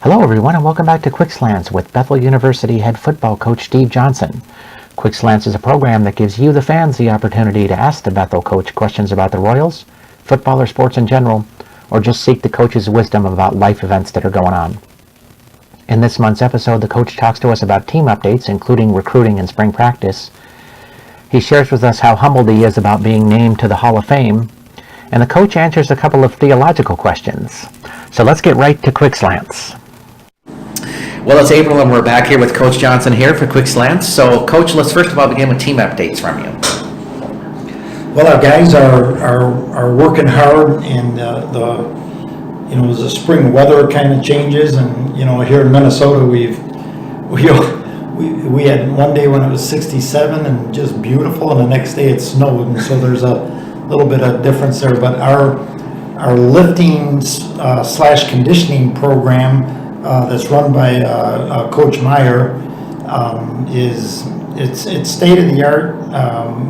Hello everyone and welcome back to Quick Slants with Bethel University head football coach Steve Johnson. Quick Slants is a program that gives you, the fans, the opportunity to ask the Bethel coach questions about the Royals, football or sports in general, or just seek the coach's wisdom about life events that are going on. In this month's episode, the coach talks to us about team updates, including recruiting and spring practice. He shares with us how humbled he is about being named to the Hall of Fame, and the coach answers a couple of theological questions. So let's get right to Quick Slants. Well, it's April and we're back here with Coach Johnson here for Quick Slants. So, Coach, let's first of all begin with team updates from you. Well, our guys are working hard, and as the spring weather kind of changes, and here in Minnesota we had one day when it was 67 and just beautiful, and the next day it snowed, and so there's a little bit of difference there. But our lifting / conditioning program that's run by Coach Meyer it's state of the art,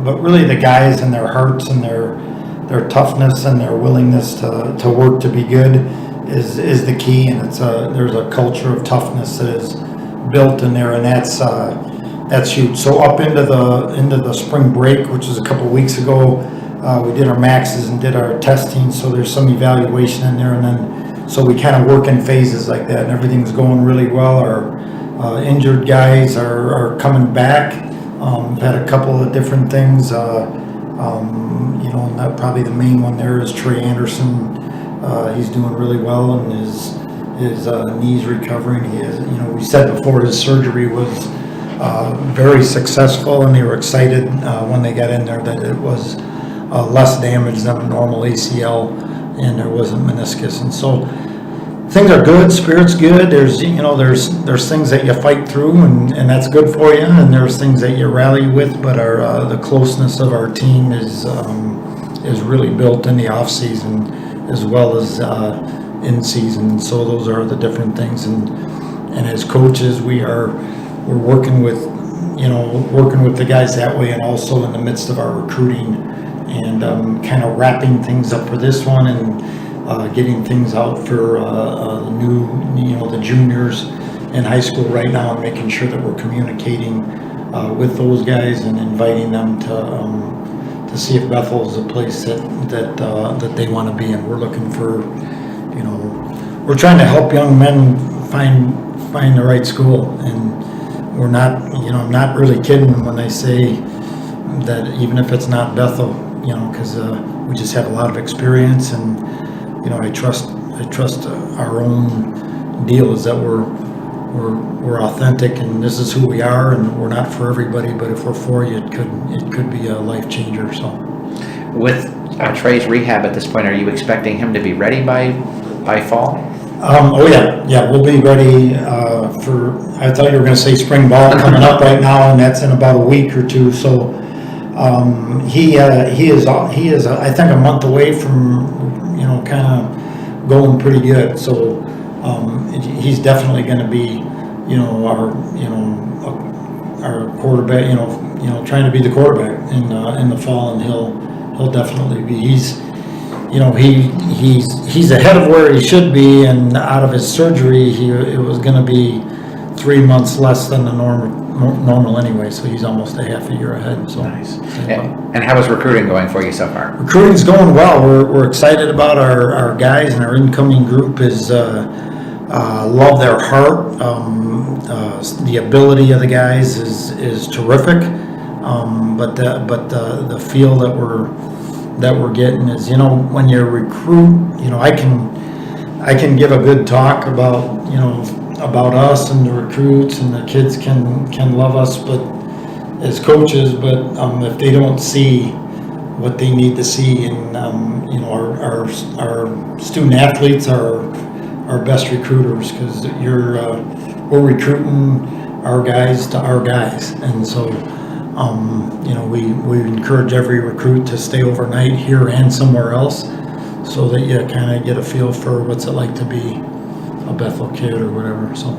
but really the guys and their hearts and their toughness and their willingness to work to be good is the key, and there's a culture of toughness that is built in there, and that's huge. So up into the spring break, which was a couple of weeks ago, we did our maxes and did our testing, so there's some evaluation in there, and then so we kind of work in phases like that, and everything's going really well. Our injured guys are coming back. We've had a couple of different things, and that probably the main one there is Trey Anderson. He's doing really well, and his knees recovering. He is, we said before, his surgery was very successful, and they were excited when they got in there that it was less damage than a normal ACL, and there wasn't meniscus, and so things are good. Spirit's good. There's things that you fight through, and that's good for you, and there's things that you rally with. But the closeness of our team is really built in the off season as well as in season. So those are the different things, and as coaches we're working with the guys that way, and also in the midst of our recruiting, and kind of wrapping things up for this one, and getting things out for the juniors in high school right now, and making sure that we're communicating with those guys and inviting them to see if Bethel is a place that they want to be in. We're looking for, we're trying to help young men find the right school, and we're not, I'm not really kidding when I say that even if it's not Bethel, because we just have a lot of experience, and I trust our own deal is that we're authentic, and this is who we are, and we're not for everybody, but if we're for you, it could be a life changer. So, with Trey's rehab at this point, are you expecting him to be ready by fall? We'll be ready for. I thought you were going to say spring ball coming up right now, and that's in about a week or two. So. He is I think a month away from kind of going pretty good, so he's definitely going to be our quarterback, trying to be the quarterback in the fall, and he'll definitely be. He's ahead of where he should be, and out of his surgery it was going to be 3 months less than the normal anyway, so he's almost a half a year ahead. So nice. And how is recruiting going for you so far? Recruiting's going well. We're excited about our guys, and our incoming group is love their heart. The ability of the guys is terrific, but the feel that we're getting is, when you recruit, I can give a good talk about us and the recruits, and the kids can love us, but as coaches, but if they don't see what they need to see, and our student athletes are our best recruiters, because we're recruiting our guys to our guys, and so we encourage every recruit to stay overnight here and somewhere else, so that you kind of get a feel for what's it like to be a Bethel kid or whatever. So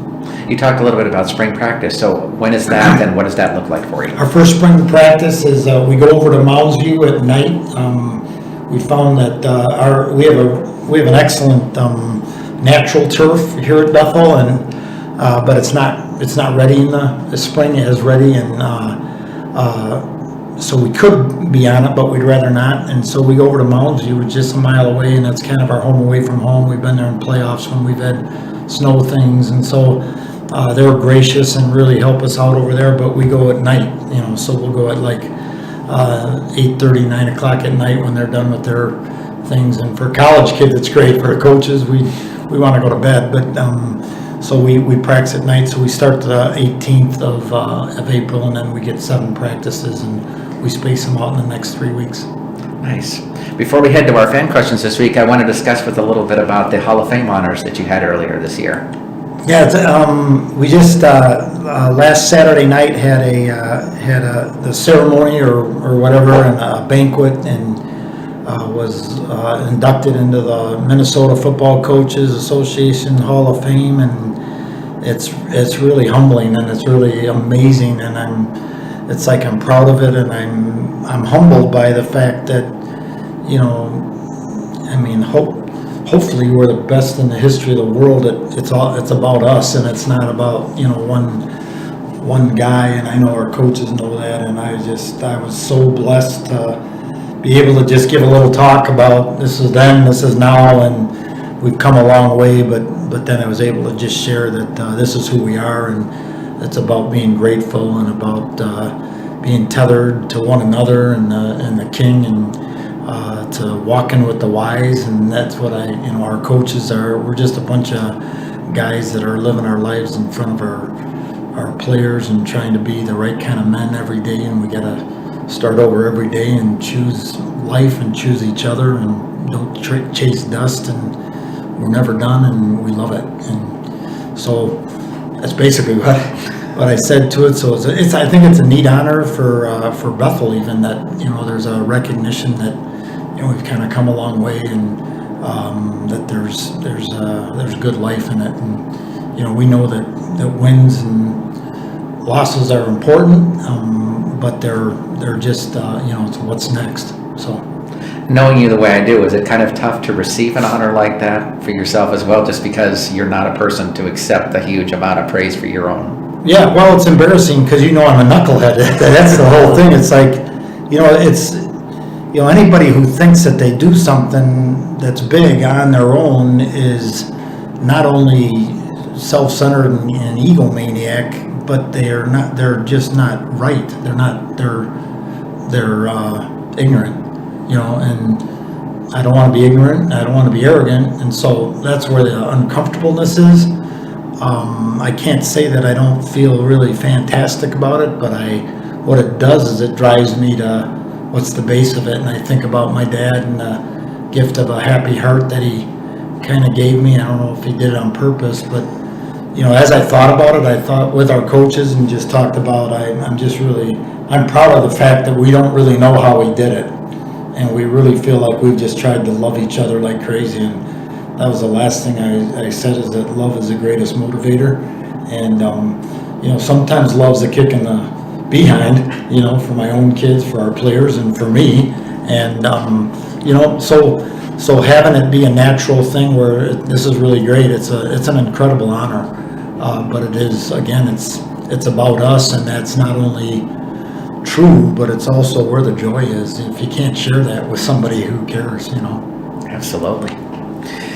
you talked a little bit about spring practice. So when is that, and what does that look like for you? Our first spring practice is we go over to Mounds View at night. We found that we have an excellent natural turf here at Bethel, and but it's not ready in the spring. It is ready, and so we could be on it, but we'd rather not. And so we go over to Mounds View, which is just a mile away, and that's kind of our home away from home. We've been there in playoffs when we've had snow things, and so they were gracious and really help us out over there. But we go at night, so we'll go at like 8:30, 9 o'clock at night when they're done with their things. And for college kids, it's great. For the coaches, we want to go to bed, but so we practice at night. So we start the 18th of April, and then we get 7 practices, and we space them out in the next 3 weeks. Nice. Before we head to our fan questions this week, I want to discuss with a little bit about the Hall of Fame honors that you had earlier this year. Yeah, we just last Saturday night had the ceremony or whatever, and a banquet, and was inducted into the Minnesota Football Coaches Association Hall of Fame, and it's really humbling, and it's really amazing, and I'm proud of it, and I'm humbled by the fact that hopefully we're the best in the history of the world. It's about us, and it's not about one guy, and I know our coaches know that, and I was so blessed to be able to just give a little talk about this is then, this is now, and we've come a long way, but then I was able to just share that this is who we are, and it's about being grateful and about being tethered to one another and the King, and to walking with the wise, and that's what our coaches are. We're just a bunch of guys that are living our lives in front of our players and trying to be the right kind of men every day, and we gotta start over every day and choose life and choose each other, and don't chase dust, and we're never done, and we love it. And so that's basically what I said to it. So I think it's a neat honor for Bethel, even that there's a recognition that we've kind of come a long way, and that there's good life in it, and we know that wins and losses are important, but they're just it's what's next. So knowing you the way I do, is it kind of tough to receive an honor like that for yourself as well, just because you're not a person to accept a huge amount of praise for your own? Yeah, well, it's embarrassing because I'm a knucklehead. That's the whole thing. It's like anybody who thinks that they do something that's big on their own is not only self-centered and egomaniac, but they're just not right. They're ignorant, and I don't want to be ignorant, I don't want to be arrogant, and so that's where the uncomfortableness is. I can't say that I don't feel really fantastic about it, but what it does is it drives me to what's the base of it, and I think about my dad and the gift of a happy heart that he kind of gave me. I don't know if he did it on purpose, but as I thought about it, I thought with our coaches and just talked about, I'm proud of the fact that we don't really know how he did it, and we really feel like we've just tried to love each other like crazy. And that was the last thing I said, is that love is the greatest motivator, and sometimes love's a kick in the behind, for my own kids, for our players, and for me, and so having it be a natural thing where this is really great. It's an incredible honor, but it is, again, it's about us, and that's not only true, but it's also where the joy is. If you can't share that with somebody, who cares? Absolutely.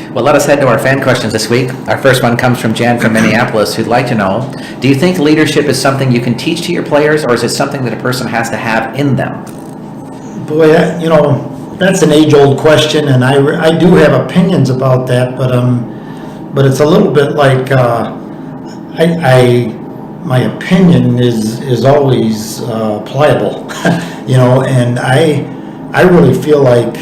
Well, let us head to our fan questions this week. Our first one comes from Jan from Minneapolis, who'd like to know, do you think leadership is something you can teach to your players, or is it something that a person has to have in them? Boy, that's an age-old question, and I do have opinions about that, but it's a little bit like my opinion is always pliable, and I really feel like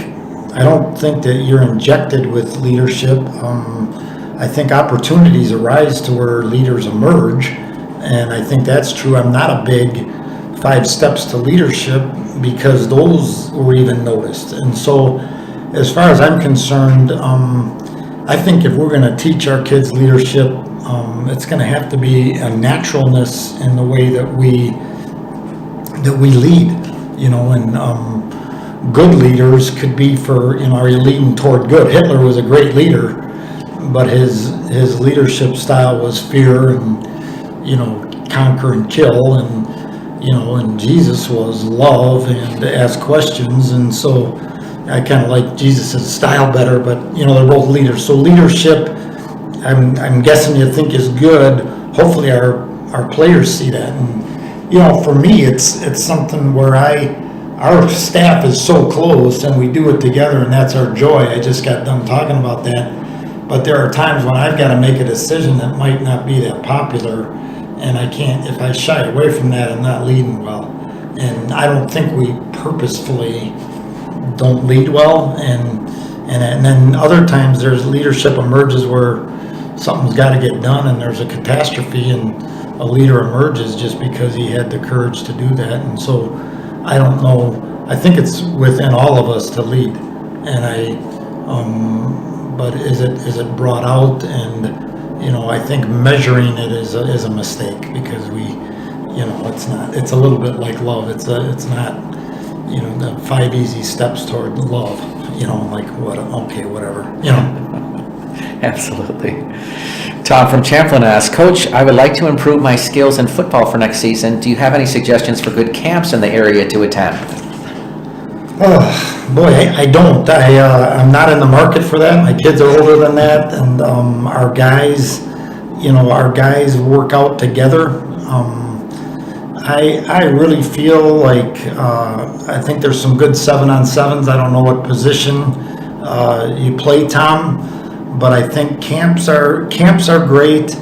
I don't think that you're injected with leadership. I think opportunities arise to where leaders emerge, and I think that's true. I'm not a big 5 steps to leadership, because those were even noticed. And so as far as I'm concerned, I think if we're going to teach our kids leadership, it's going to have to be a naturalness in the way that we lead, and good leaders could be are you leading toward good? Hitler was a great leader, but his leadership style was fear and, conquer and kill, and Jesus was love and ask questions. And so I kind of like Jesus' style better, but they're both leaders. So leadership, I'm guessing you think is good. Hopefully our players see that. And for me, it's something where our staff is so close and we do it together, and that's our joy. I just got done talking about that. But there are times when I've got to make a decision that might not be that popular, and I can't. If I shy away from that, I'm not leading well. And I don't think we purposefully don't lead well. And then other times there's leadership emerges where something's got to get done, and there's a catastrophe, and a leader emerges just because he had the courage to do that. And so I don't know. I think it's within all of us to lead, but is it brought out? And I think measuring it is a mistake, because it's not. It's a little bit like love. It's not. The 5 easy steps toward love. Like what? Okay, whatever. Absolutely. Tom from Champlin asks, Coach, I would like to improve my skills in football for next season. Do you have any suggestions for good camps in the area to attend? Oh, boy, I don't. I'm not in the market for that. My kids are older than that, and our guys work out together. I really feel like I think there's some good 7-on-7s. I don't know what position you play, Tom. But I think camps are great.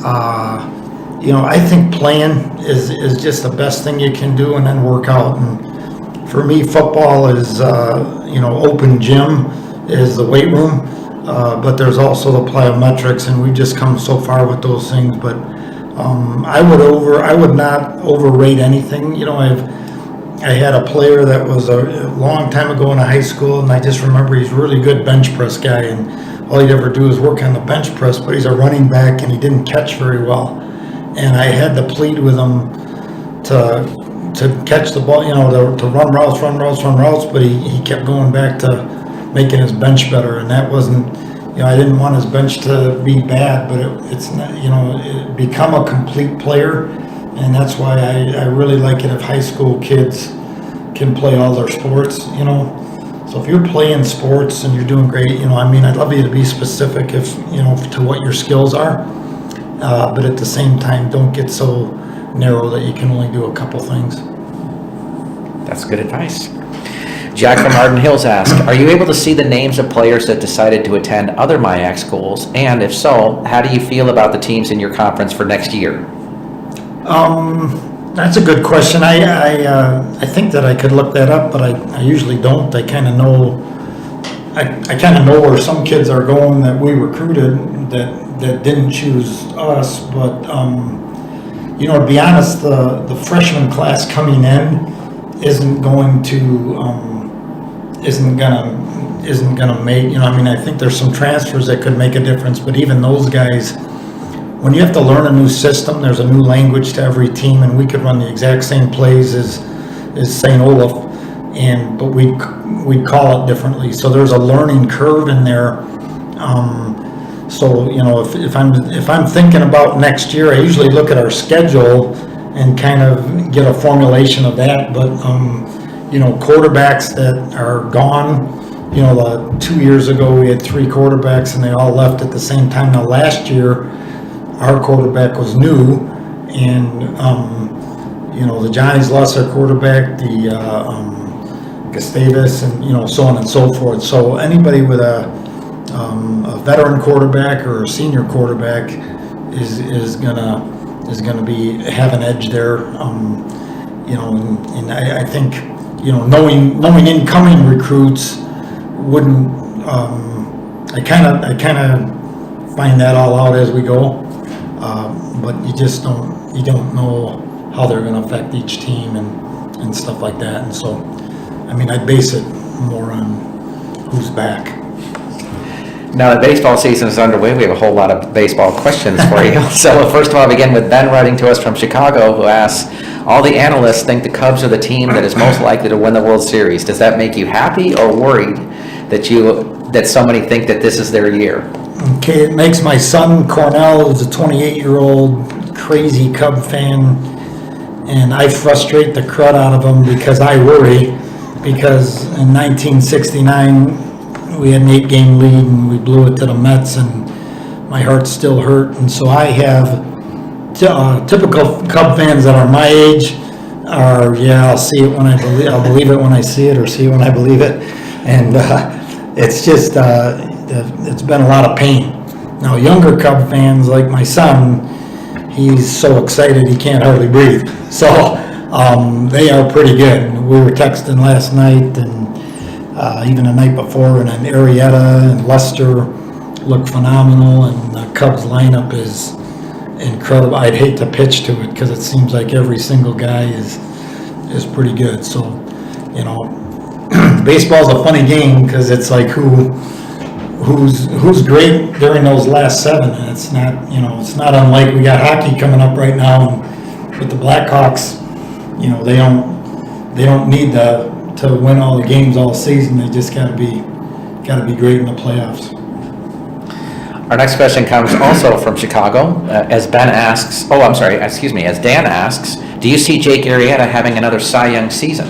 I think playing is just the best thing you can do, and then work out. And for me, football is open gym is the weight room, but there's also the plyometrics, and we've just come so far with those things. But I would not overrate anything. I had a player that was a long time ago in high school, and I just remember he's a really good bench press guy, and all he'd ever do is work on the bench press, but he's a running back and he didn't catch very well. And I had to plead with him to catch the ball, to run routes, but he kept going back to making his bench better. And that wasn't, I didn't want his bench to be bad, but it's not, become a complete player. And that's why I really like it if high school kids can play all their sports, So if you're playing sports and you're doing great, I'd love you to be specific to what your skills are, but at the same time, don't get so narrow that you can only do a couple things. That's good advice. Jack from Arden Hills asks, are you able to see the names of players that decided to attend other MIAC schools? And if so, how do you feel about the teams in your conference for next year? That's a good question. I think that I could look that up, but I usually don't. I kind of know. I kind of know where some kids are going that we recruited that didn't choose us. But to be honest, the freshman class coming in isn't going to make. I think there's some transfers that could make a difference, but even those guys. When you have to learn a new system, there's a new language to every team, and we could run the exact same plays as St. Olaf, but we'd call it differently. So there's a learning curve in there. If I'm thinking about next year, I usually look at our schedule and kind of get a formulation of that. But quarterbacks that are gone, 2 years ago we had 3 quarterbacks and they all left at the same time. Now last year, our quarterback was new, and the Johnnies lost their quarterback, the Gustavus, and so on and so forth. So anybody with a veteran quarterback or a senior quarterback is gonna have an edge there. And I think knowing incoming recruits wouldn't. I kind of find that all out as we go. But you don't know how they're going to affect each team and stuff like that. And so, I'd base it more on who's back. Now that baseball season is underway, we have a whole lot of baseball questions for you. So first of all, I'll begin with Ben writing to us from Chicago, who asks, all the analysts think the Cubs are the team that is most likely to win the World Series. Does that make you happy or worried that so many think that this is their year? Okay, it makes my son Cornell, who's a 28-year-old crazy Cub fan, and I frustrate the crud out of him because I worry, because in 1969 we had an 8-game lead and we blew it to the Mets, and my heart's still hurt. And so I have typical Cub fans that are my age are, yeah, I'll see it when I'll believe it when I see it, or see it when I believe it. And it's just, it's been a lot of pain. Now, younger Cub fans like my son, he's so excited he can't hardly breathe. So they are pretty good. We were texting last night, and even the night before, and then Arrieta and Lester look phenomenal, and the Cubs lineup is incredible. I'd hate to pitch to it because it seems like every single guy is pretty good. So, you know, baseball's a funny game because it's like who's great during those last 7, and it's not, you know, it's not unlike we got hockey coming up right now, and with the Blackhawks, you know, they don't need to win all the games all season. They just got to be great in the playoffs. Our next question comes also from Chicago. As Dan asks, do you see Jake Arrieta having another Cy Young season?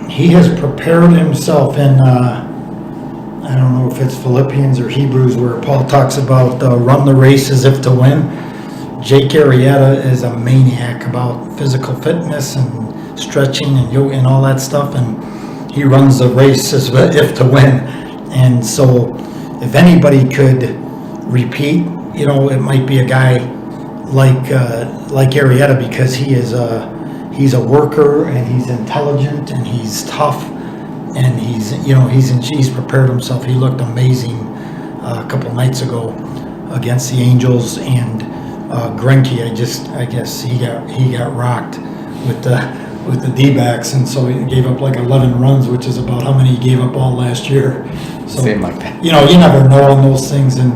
He has prepared himself in, I don't know if it's Philippians or Hebrews, where Paul talks about run the race as if to win. Jake Arrieta is a maniac about physical fitness and stretching and yoga and all that stuff, and he runs the race as if to win. And so if anybody could repeat, you know, it might be a guy like Arrieta, because he's a worker, and he's intelligent, and he's tough, and he's prepared himself. He looked amazing a couple nights ago against the Angels, and Greinke, I guess he got rocked with the D-backs, and so he gave up like 11 runs, which is about how many he gave up all last year. So, Same like that. you know, you never know on those things, and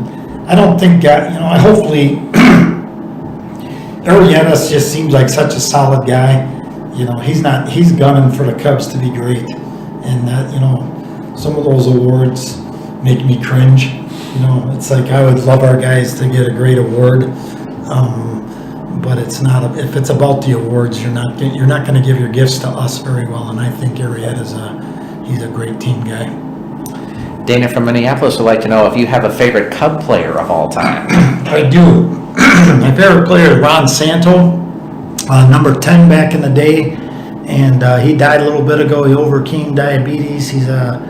I don't think, I hopefully, Arrieta just seems like such a solid guy. You know, he's gunning for the Cubs to be great, and that, you know, some of those awards make me cringe. You know, it's like I would love our guys to get a great award, but it's not. If it's about the awards, you're not going to give your gifts to us very well. And I think Arrieta's he's a great team guy. Dana from Minneapolis would like to know if you have a favorite Cub player of all time. I do. My favorite player is Ron Santo, number 10 back in the day, and he died a little bit ago. He overcame diabetes. He's a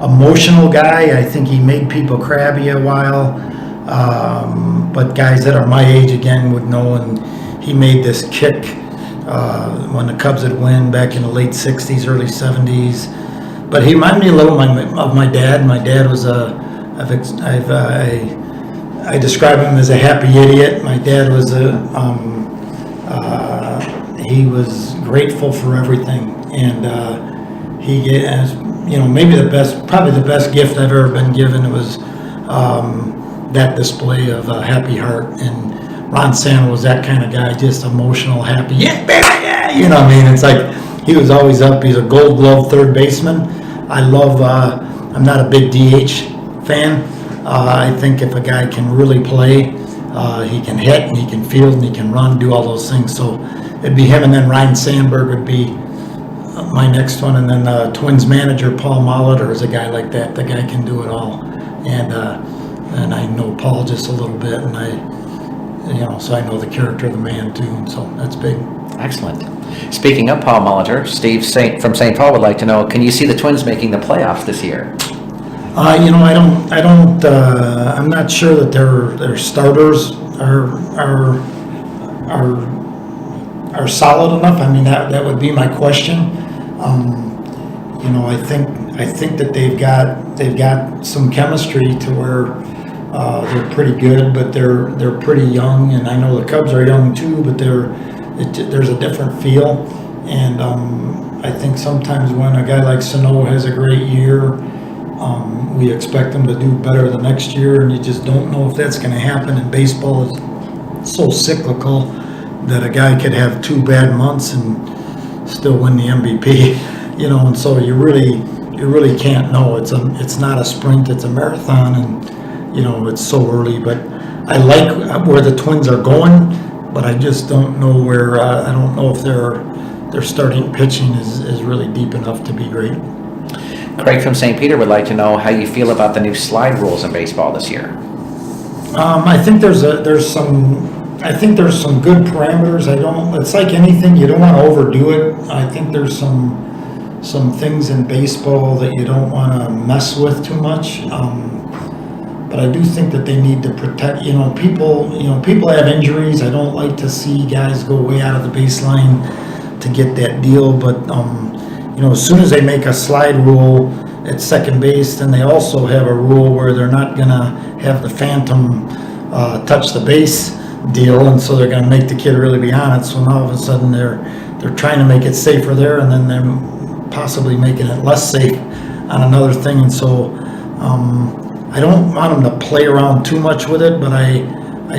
emotional guy. I think he made people crabby a while, but guys that are my age again would know. And he made this kick when the Cubs had won back in the late 60s, early 70s. But he reminded me a little of my dad. My dad was I describe him as a happy idiot. My dad was he was grateful for everything, and he gave, you know, probably the best gift I've ever been given. It was that display of a happy heart. And Ron Santo was that kind of guy, just emotional, happy, yeah, baby, yeah, you know what I mean? It's like he was always up. He's a Gold Glove third baseman. I love. I'm not a big DH fan. I think if a guy can really play, he can hit and he can field and he can run, do all those things. So it'd be him, and then Ryan Sandberg would be my next one, and then Twins manager Paul Molitor is a guy like that. The guy can do it all, and I know Paul just a little bit, and so I know the character of the man too, and so that's big. Excellent. Speaking of Paul Molitor, Steve from St. Paul would like to know: can you see the Twins making the playoffs this year? I'm not sure that their starters are solid enough. I mean, that would be my question. I think that they've got some chemistry to where they're pretty good, but they're pretty young, and I know the Cubs are young too, but there's a different feel, and I think sometimes when a guy like Sano has a great year, we expect them to do better the next year, and you just don't know if that's going to happen. And baseball is so cyclical that a guy could have 2 bad months and still win the MVP, and so you're you really can't know. It's not a sprint, it's a marathon, and it's so early. But I like where the Twins are going, but I just don't know where. I don't know if their starting pitching is really deep enough to be great. Craig from St. Peter would like to know how you feel about the new slide rules in baseball this year. I think there's some good parameters. It's like anything, you don't want to overdo it. I think there's some things in baseball that you don't want to mess with too much. But I do think that they need to protect, people have injuries. I don't like to see guys go way out of the baseline to get that deal, but as soon as they make a slide rule at second base, then they also have a rule where they're not gonna have the phantom touch the base deal, and so they're gonna make the kid really be on it. So now all of a sudden they're trying to make it safer there, and then they're possibly making it less safe on another thing. And so I don't want them to play around too much with it, but I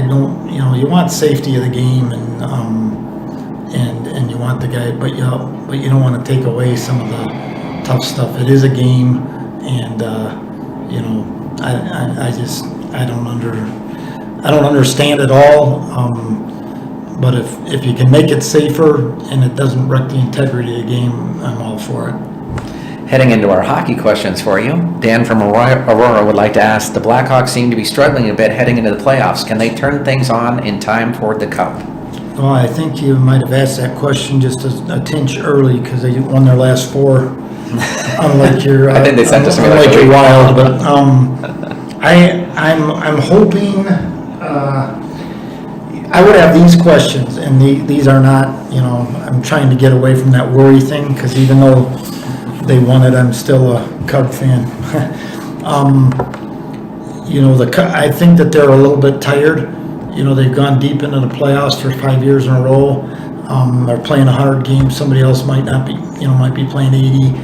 don't, you want safety of the game, and you want the guy, but you don't want to take away some of the tough stuff. It is a game, and I don't understand it all. But if you can make it safer and it doesn't wreck the integrity of the game, I'm all for it. Heading into our hockey questions for you, Dan from Aurora would like to ask, the Blackhawks seem to be struggling a bit heading into the playoffs. Can they turn things on in time for the Cup? Well, I think you might have asked that question just a tinge early because they won their last four. Unlike your, I think they sent us something like your Wild, but I'm hoping. I would have these questions, and these are not. I'm trying to get away from that worry thing because even though they won it, I'm still a Cub fan. I think that they're a little bit tired. They've gone deep into the playoffs for 5 years in a row. They're playing a hard game. Somebody else might not be, might be playing 80.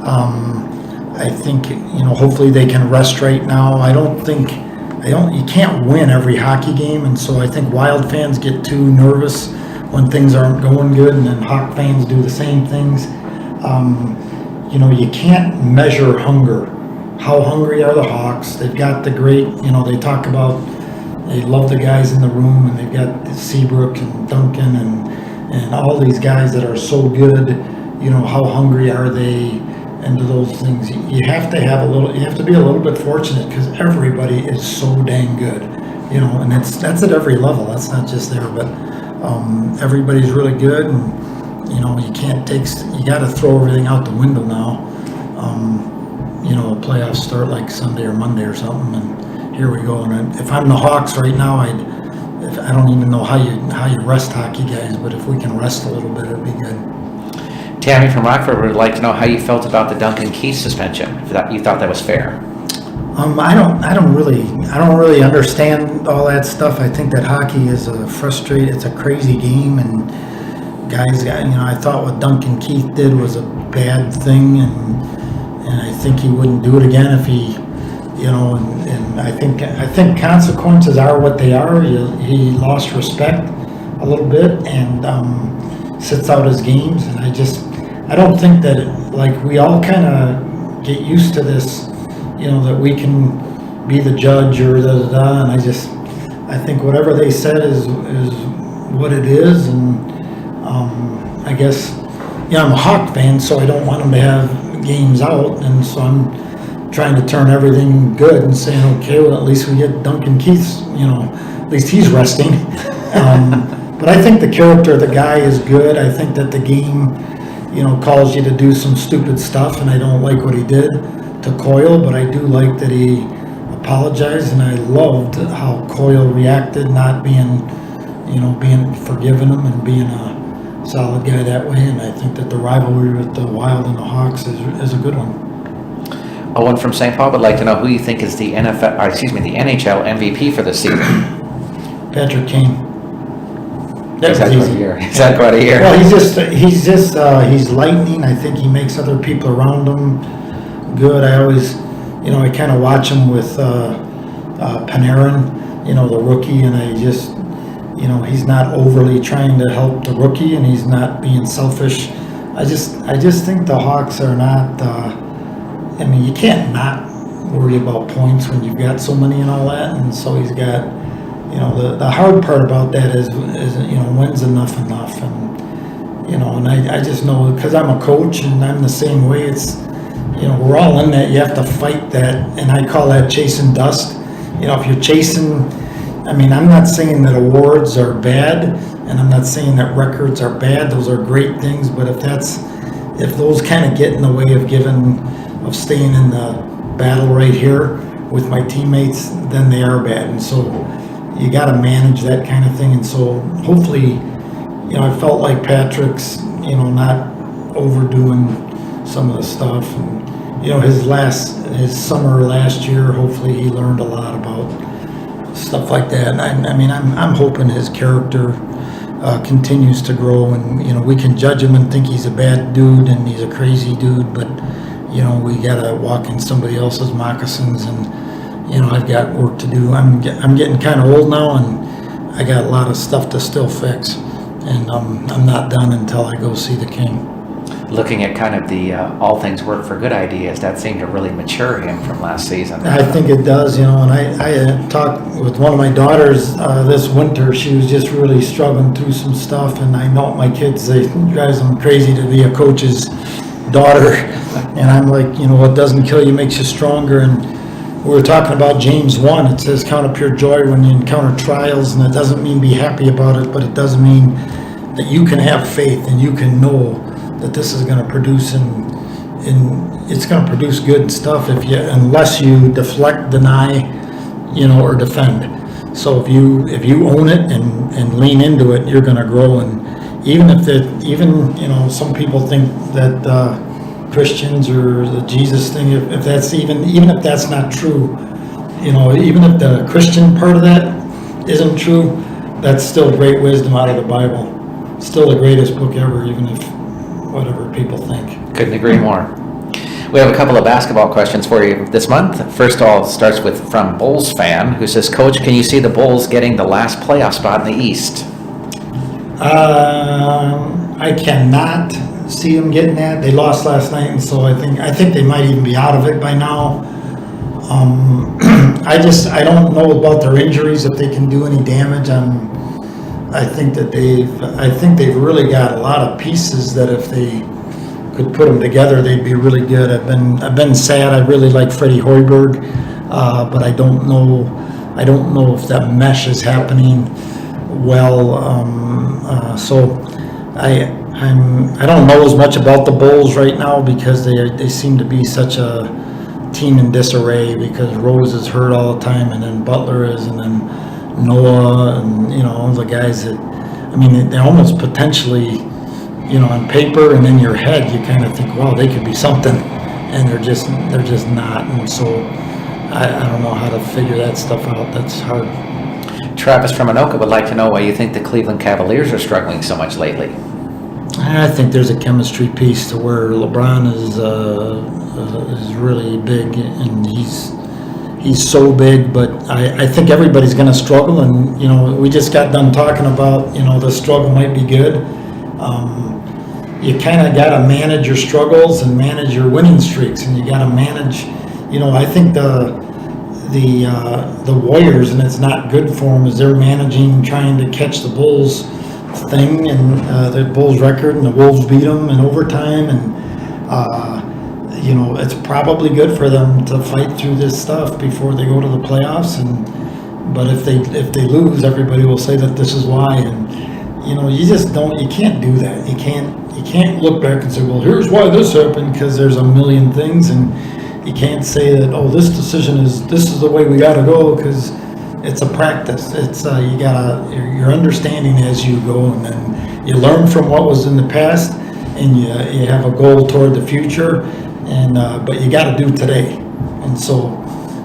I think, hopefully they can rest right now. You can't win every hockey game. And so I think Wild fans get too nervous when things aren't going good. And then Hawk fans do the same things. You can't measure hunger. How hungry are the Hawks? They've got the great, they talk about, they love the guys in the room, and they've got Seabrook and Duncan and all these guys that are so good. How hungry are they? And those things, you have to be a little bit fortunate because everybody is so dang good. And that's at every level. That's not just there, but everybody's really good, and you got to throw everything out the window now. Playoffs start like Sunday or Monday or something, and here we go. And if I'm the Hawks right now, I don't even know how you rest hockey guys, but if we can rest a little bit, it'd be good. Tammy from Rockford would like to know how you felt about the Duncan Keith suspension. If you thought that was fair. I don't really understand all that stuff. I think that hockey is it's a crazy game, and guys, I thought what Duncan Keith did was a bad thing, and I think he wouldn't do it again if he, and I think consequences are what they are. He lost respect a little bit and sits out his games, and I don't think that we all kind of get used to this, that we can be the judge or and I think whatever they said is what it is, and I guess, I'm a Hawk fan, so I don't want them to have games out, and so I'm trying to turn everything good and saying, okay, well, at least we get Duncan Keith's, at least he's resting. But I think the character of the guy is good. I think that the game, calls you to do some stupid stuff, and I don't like what he did to Coyle, but I do like that he apologized, and I loved how Coyle reacted, not being forgiving him and being a solid guy that way. And I think that the rivalry with the Wild and the Hawks is a good one. Owen from St. Paul would like to know who you think is the NHL MVP for this season. Patrick Kane. He's had quite a year. Well, he's lightning. I think he makes other people around him good. I always, I kind of watch him with Pannier, the rookie, and I just, he's not overly trying to help the rookie, and he's not being selfish. I just think the Hawks are not, I mean, you can't not worry about points when you've got so many and all that. And so he's got, the hard part about that is when's enough? And, and I just know, because I'm a coach and I'm the same way, it's, we're all in that. You have to fight that. And I call that chasing dust. If you're chasing, I mean, I'm not saying that awards are bad, and I'm not saying that records are bad. Those are great things, but if those kind of get in the way of staying in the battle right here with my teammates, then they are bad. And so you got to manage that kind of thing. And so hopefully, I felt like Patrick's, not overdoing some of the stuff. And, his summer last year, hopefully he learned a lot about stuff like that. And I'm hoping his character continues to grow, and we can judge him and think he's a bad dude and he's a crazy dude, but we gotta walk in somebody else's moccasins, and I've got work to do. I'm getting kind of old now, and I got a lot of stuff to still fix, and I'm not done until I go see the King. Looking at kind of the all things work for good ideas, that seemed to really mature him from last season. I think it does, and I talked with one of my daughters this winter. She was just really struggling through some stuff, and I know my kids, it drives them crazy to be a coach's daughter, and I'm like, what doesn't kill you makes you stronger. And we were talking about James 1. It says, count it pure joy when you encounter trials, and it doesn't mean be happy about it, but it does mean that you can have faith and you can know that this is going to produce it's going to produce good stuff unless you deflect, deny, or defend. So if you own it and lean into it, you're going to grow. And even some people think that Christians or the Jesus thing, if that's even if that's not true, even if the Christian part of that isn't true, that's still great wisdom out of the Bible. Still the greatest book ever, even if whatever people think. Couldn't agree more. We have a couple of basketball questions for you this month. First of all, starts from Bulls fan, who says, Coach, can you see the Bulls getting the last playoff spot in the East? I cannot see them getting that. They lost last night, and so I think they might even be out of it by now. I don't know about their injuries, if they can do any damage. I think they've really got a lot of pieces that if they could put them together, they'd be really good. I've been sad. I really like Freddie Hoiberg, but I don't know if that mesh is happening well. So I don't know as much about the Bulls right now, because they seem to be such a team in disarray, because Rose is hurt all the time, and then Butler is, and then Noah, and all the guys that, they're almost potentially, on paper and in your head, you kind of think, wow, they could be something, and they're just not. And so I don't know how to figure that stuff out. That's hard. Travis from Anoka would like to know why you think the Cleveland Cavaliers are struggling so much lately. I think there's a chemistry piece to where LeBron is really big, and he's so big, but I think everybody's going to struggle, and we just got done talking about the struggle might be good. You kind of got to manage your struggles and manage your winning streaks, and you got to manage. I think the Warriors, and it's not good for them, is they're trying to catch the Bulls thing, and the Bulls record, and the Wolves beat them in overtime, and it's probably good for them to fight through this stuff before they go to the playoffs. But if they lose, everybody will say that this is why. And you can't do that. You can't look back and say, well, here's why this happened, because there's a million things, and you can't say that, oh, this is the way we got to go, because it's a practice. It's you're understanding as you go, and then you learn from what was in the past, and you have a goal toward the future. But you got to do today, and so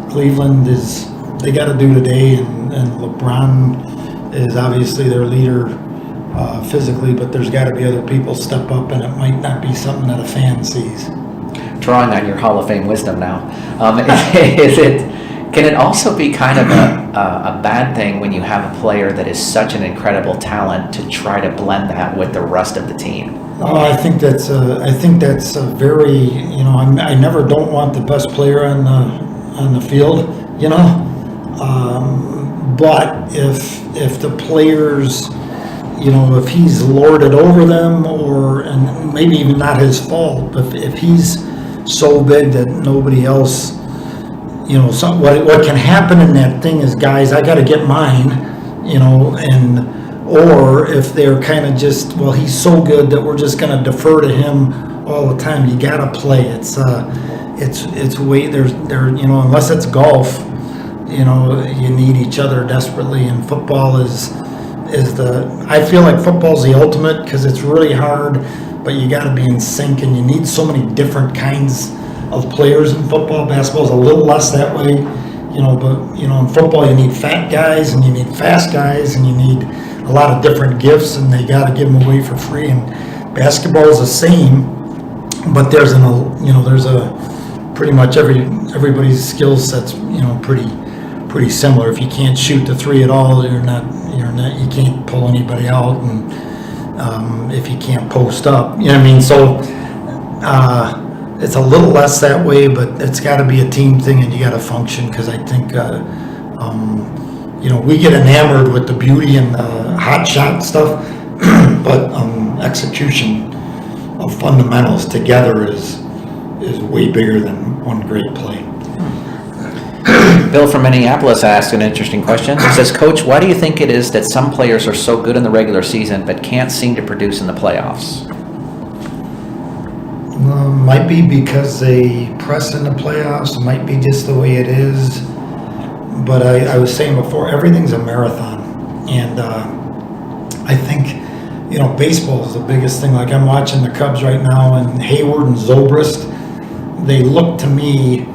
Cleveland they got to do today, and LeBron is obviously their leader physically, but there's got to be other people step up, and it might not be something that a fan sees. Drawing on your Hall of Fame wisdom now, can it also be kind of a bad thing when you have a player that is such an incredible talent to try to blend that with the rest of the team? Oh, I think that's a very, I never don't want the best player on the field, but if the players, if he's lorded over them, and maybe even not his fault, but if he's so big that nobody else, what can happen in that thing is, guys, I got to get mine, or if they're kind of just, well, he's so good that we're just going to defer to him all the time. You got to play. It's way unless it's golf, you need each other desperately, and football I feel like football's the ultimate, because it's really hard, but you got to be in sync, and you need so many different kinds of players in football. Basketball's a little less that way, but in football you need fat guys and you need fast guys and you need a lot of different gifts, and they got to give them away for free. And basketball is the same, but there's pretty much everybody's skill set's pretty similar. If you can't shoot the three at all, you can't pull anybody out, and if you can't post up, so it's a little less that way, but it's got to be a team thing, and you got to function, because I think we get enamored with the beauty and the hot shot stuff, but execution of fundamentals together is way bigger than one great play. Bill from Minneapolis asked an interesting question. He says, Coach, why do you think it is that some players are so good in the regular season but can't seem to produce in the playoffs? Might be because they press in the playoffs. It might be just the way it is. But I was saying before, everything's a marathon. And I think, baseball is the biggest thing. Like, I'm watching the Cubs right now, and Hayward and Zobrist, they look to me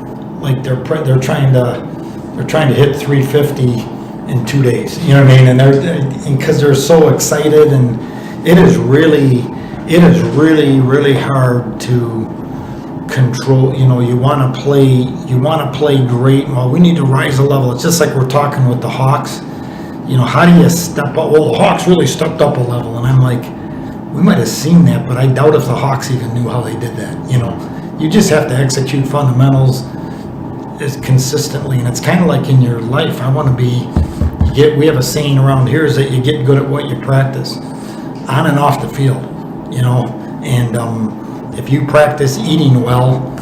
like they're trying to hit 350 in 2 days. You know what I mean? And because they're so excited, and it is really, really hard to control. You want to play great. Well, we need to rise a level. It's just like we're talking with the Hawks. How do you step up? Well, the Hawks really stepped up a level, and I'm like, we might have seen that, but I doubt if the Hawks even knew how they did that. You just have to execute fundamentals as consistently, and it's kind of like in your life. We have a saying around here, is that you get good at what you practice, on and off the field. And if you practice eating well,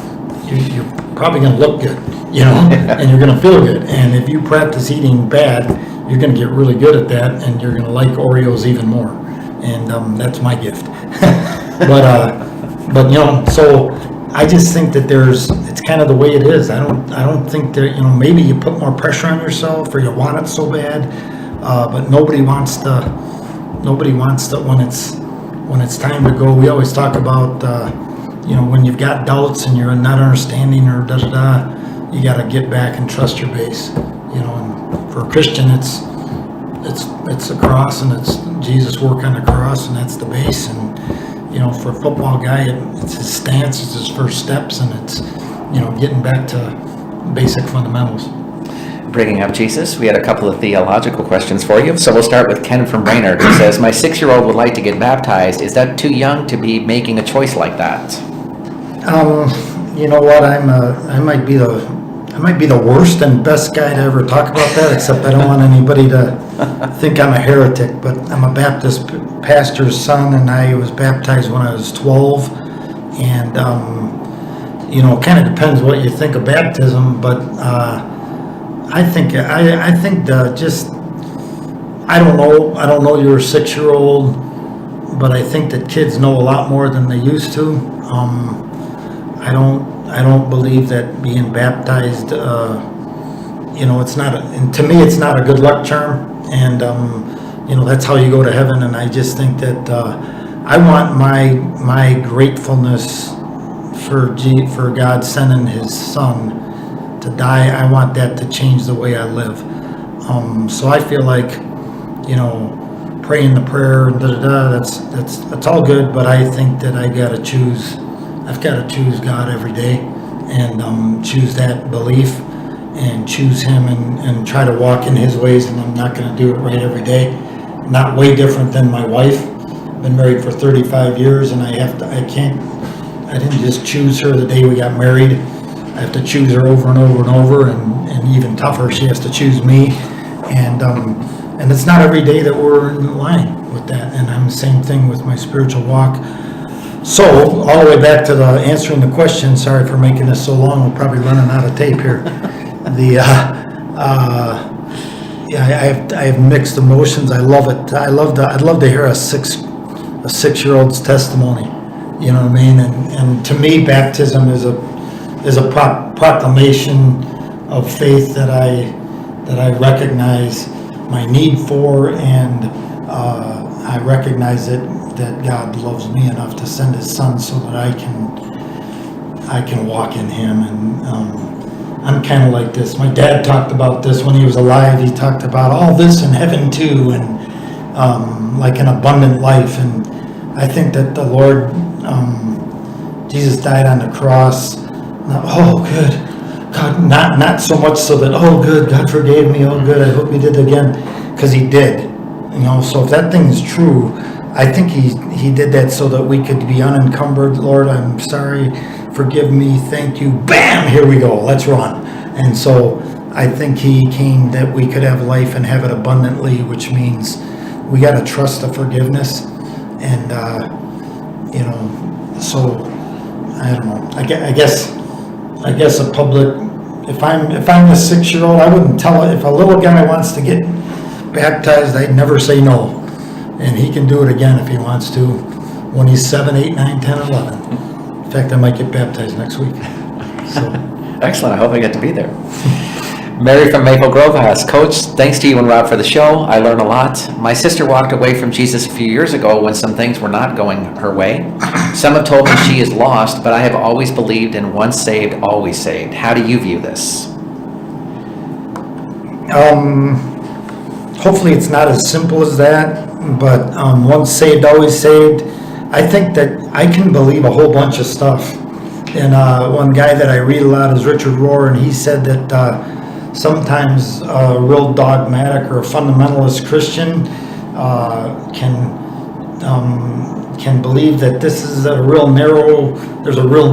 you're probably going to look good, and you're going to feel good. And if you practice eating bad, you're going to get really good at that, and you're going to like Oreos even more. And that's my gift. but so I just think that it's kind of the way it is. I don't think that, maybe you put more pressure on yourself, or you want it so bad, but nobody wants to when it's time to go. We always talk about, when you've got doubts and you're not understanding, or you got to get back and trust your base. And for a Christian, it's the cross, and it's Jesus' work on the cross, and that's the base. And for a football guy, it's his stance, it's his first steps, and it's getting back to basic fundamentals. Bringing up Jesus, we had a couple of theological questions for you. So we'll start with Ken from Brainerd, who says, my 6-year-old would like to get baptized. Is that too young to be making a choice like that? You know what? I might be the worst and best guy to ever talk about that, except I don't want anybody to think I'm a heretic. But I'm a Baptist pastor's son, and I was baptized when I was 12. And it kind of depends what you think of baptism, but I think I don't know your 6-year-old, but I think that kids know a lot more than they used to. I don't believe that being baptized, it's not, and to me it's not a good luck charm, and that's how you go to heaven. And I just think that I want my gratefulness for God sending His Son to die. I want that to change the way I live. So I feel like, praying the prayer and that's all good, but I think that I've got to choose God every day, and choose that belief, and choose Him, and try to walk in His ways. And I'm not going to do it right every day. Not way different than my wife. I've been married for 35 years, and I I didn't just choose her the day we got married. I have to choose her over and over and over, and even tougher, she has to choose me. And it's not every day that we're in line with that. And I'm the same thing with my spiritual walk. So, all the way back to the answering the question, sorry for making this so long, we're probably running out of tape here. I have mixed emotions. I love it. I'd love to hear a 6-year-old's testimony. You know what I mean? And to me, baptism is a proclamation of faith that I recognize my need for, and I recognize that God loves me enough to send His Son so that I can walk in Him. And I'm kind of like this. My dad talked about this when he was alive. He talked about all this in heaven too, and like an abundant life. And I think that the Lord, Jesus died on the cross. Oh, good. God, not so much so that, oh, good, God forgave me. Oh, good, I hope He did again, because He did. You know, so if that thing is true, I think he did that so that we could be unencumbered. Lord, I'm sorry, forgive me, thank you. Bam, here we go, let's run. And so I think He came that we could have life and have it abundantly, which means we got to trust the forgiveness. And so I don't know. I guess a public. If I'm a 6-year-old, I wouldn't tell it. If a little guy wants to get baptized, I'd never say no. And he can do it again if he wants to when he's 7, 8, 9, 10, 11. In fact, I might get baptized next week. So. Excellent. I hope I get to be there. Mary from Maple Grove asks, Coach, thanks to you and Rob for the show. I learn a lot. My sister walked away from Jesus a few years ago when some things were not going her way. Some have told me she is lost, but I have always believed in once saved, always saved. How do you view this? Hopefully it's not as simple as that, but once saved, always saved. I think that I can believe a whole bunch of stuff. And one guy that I read a lot is Richard Rohr, and he said that sometimes a real dogmatic or a fundamentalist Christian can believe that this is there's a real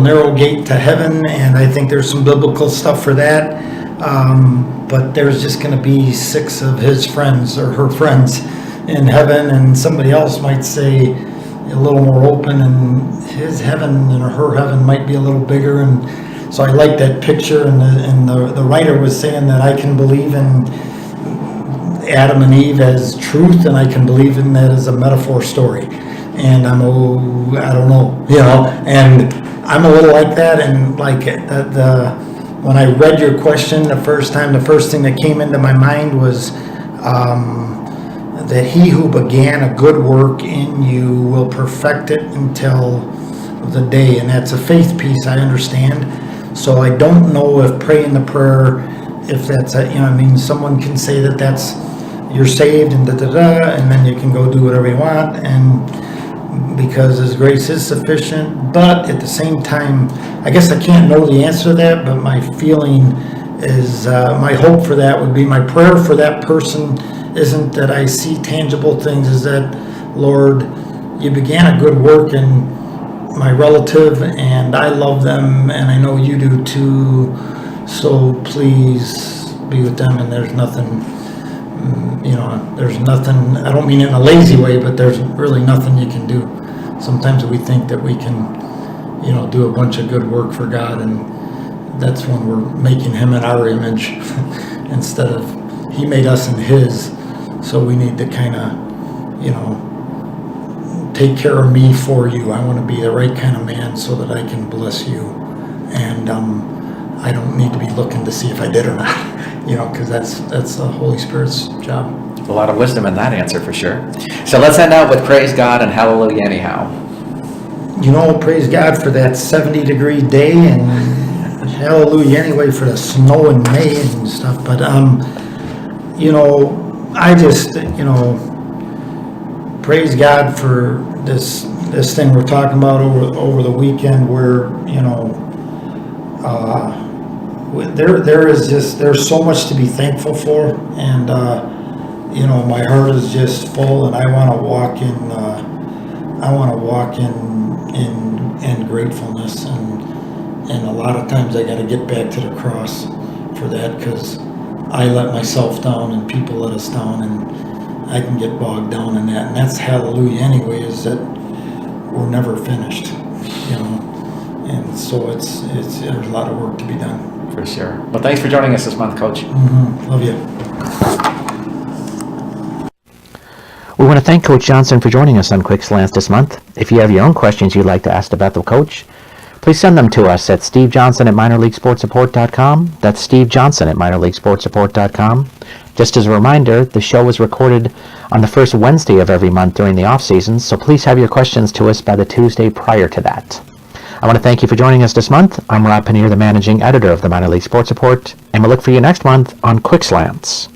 narrow gate to heaven, and I think there's some biblical stuff for that. But there's just going to be 6 of his friends or her friends in heaven, and somebody else might say a little more open, and his heaven and her heaven might be a little bigger. And so I like that picture, and the writer was saying that I can believe in Adam and Eve as truth, and I can believe in that as a metaphor story. And I don't know, and I'm a little like that. And like when I read your question the first thing that came into my mind was that He who began a good work in you will perfect it until the day. And that's a faith piece, I understand. So I don't know if praying the prayer, if that's someone can say that that's you're saved and and then you can go do whatever you want, and because His grace is sufficient. But at the same time, I guess I can't know the answer to that, but my feeling is, my hope for that would be, my prayer for that person isn't that I see tangible things, is that, Lord, You began a good work in my relative, and I love them, and I know You do too, so please be with them. And there's nothing, I don't mean it in a lazy way, but there's really nothing you can do. Sometimes we think that we can, do a bunch of good work for God, and that's when we're making Him in our image instead of He made us in His. So we need to kind of, take care of me for You. I want to be the right kind of man so that I can bless You. And I don't need to be looking to see if I did or not, because that's the Holy Spirit's job. A lot of wisdom in that answer for sure. So let's end out with praise God and hallelujah anyhow. Praise God for that 70-degree day, and hallelujah anyway for the snow in May and stuff. But I just praise God for this thing we're talking about over the weekend, where there's so much to be thankful for, and my heart is just full, and I want to walk in and gratefulness, and a lot of times I got to get back to the cross for that, because I let myself down and people let us down, and I can get bogged down in that, and that's hallelujah anyway, is that we're never finished, you know, and so it's there's a lot of work to be done. For sure. Well, thanks for joining us this month, Coach. Love you. We want to thank Coach Johnson for joining us on Quick Slants this month. If you have your own questions you'd like to ask the Bethel coach, please send them to us at stevejohnson@minorleaguesportsupport.com. That's Steve Johnson at minorleaguesportsupport.com. Just as a reminder, the show is recorded on the first Wednesday of every month during the off season, so please have your questions to us by the Tuesday prior to that. I want to thank you for joining us this month. I'm Rob Pannier, the managing editor of the Minor League Sports Report, and we'll look for you next month on Quick Slants.